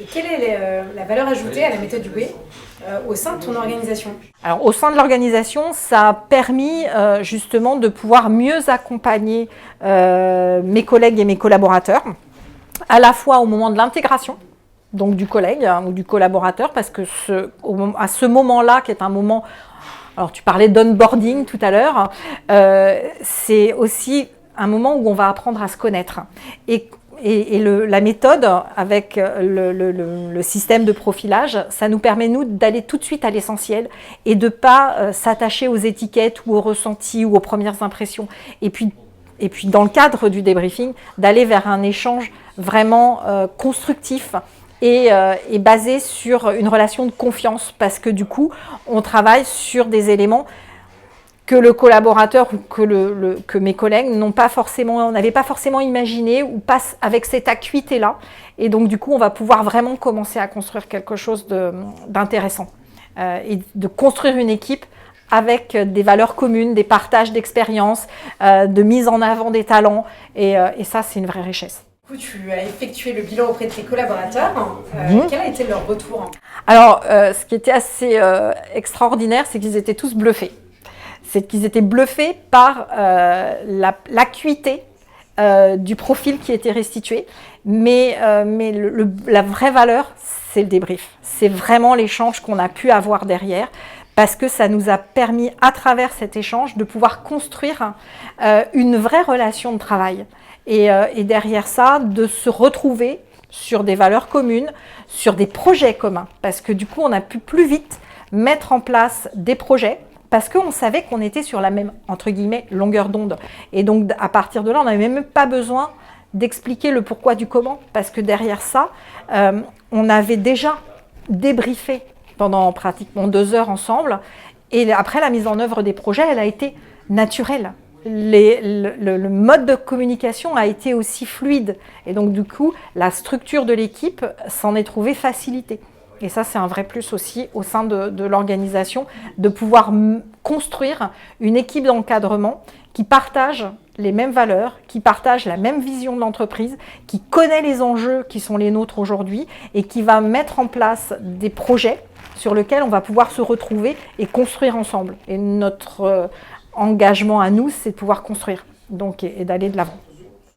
Et quelle est la valeur ajoutée à la méthode Douai au sein de ton organisation? Alors, au sein de l'organisation, ça a permis justement de pouvoir mieux accompagner mes collègues et mes collaborateurs, à la fois au moment de l'intégration, donc du collègue ou du collaborateur, parce que à ce moment-là, qui est un moment, alors tu parlais d'onboarding tout à l'heure, c'est aussi un moment où on va apprendre à se connaître. Et la méthode avec le système de profilage, ça nous permet, nous, d'aller tout de suite à l'essentiel et de ne pas s'attacher aux étiquettes ou aux ressentis ou aux premières impressions. Et puis dans le cadre du débriefing, d'aller vers un échange vraiment constructif et basé sur une relation de confiance, parce que du coup, on travaille sur des éléments que le collaborateur ou que mes collègues n'avaient pas forcément imaginé ou passent avec cette acuité-là. Et donc, du coup, on va pouvoir vraiment commencer à construire quelque chose d'intéressant et de construire une équipe avec des valeurs communes, des partages d'expériences, de mise en avant des talents. Et ça, c'est une vraie richesse. Du coup, tu as effectué le bilan auprès de tes collaborateurs. Quel a été leur retour? Alors, ce qui était assez extraordinaire, c'est qu'ils étaient tous bluffés. C'est qu'ils étaient bluffés par l'acuité du profil qui était restitué. Mais la vraie valeur, c'est le débrief. C'est vraiment l'échange qu'on a pu avoir derrière, parce que ça nous a permis, à travers cet échange, de pouvoir construire une vraie relation de travail. Et derrière ça, de se retrouver sur des valeurs communes, sur des projets communs. Parce que du coup, on a pu plus vite mettre en place des projets, parce qu'on savait qu'on était sur la même, entre guillemets, longueur d'onde. Et donc, à partir de là, on n'avait même pas besoin d'expliquer le pourquoi du comment, parce que derrière ça, on avait déjà débriefé pendant pratiquement 2 heures ensemble. Et après, la mise en œuvre des projets, elle a été naturelle. Le mode de communication a été aussi fluide. Et donc, du coup, la structure de l'équipe s'en est trouvée facilitée. Et ça, c'est un vrai plus aussi au sein de l'organisation, de pouvoir construire une équipe d'encadrement qui partage les mêmes valeurs, qui partage la même vision de l'entreprise, qui connaît les enjeux qui sont les nôtres aujourd'hui et qui va mettre en place des projets sur lesquels on va pouvoir se retrouver et construire ensemble. Et notre engagement à nous, c'est de pouvoir construire donc, et d'aller de l'avant.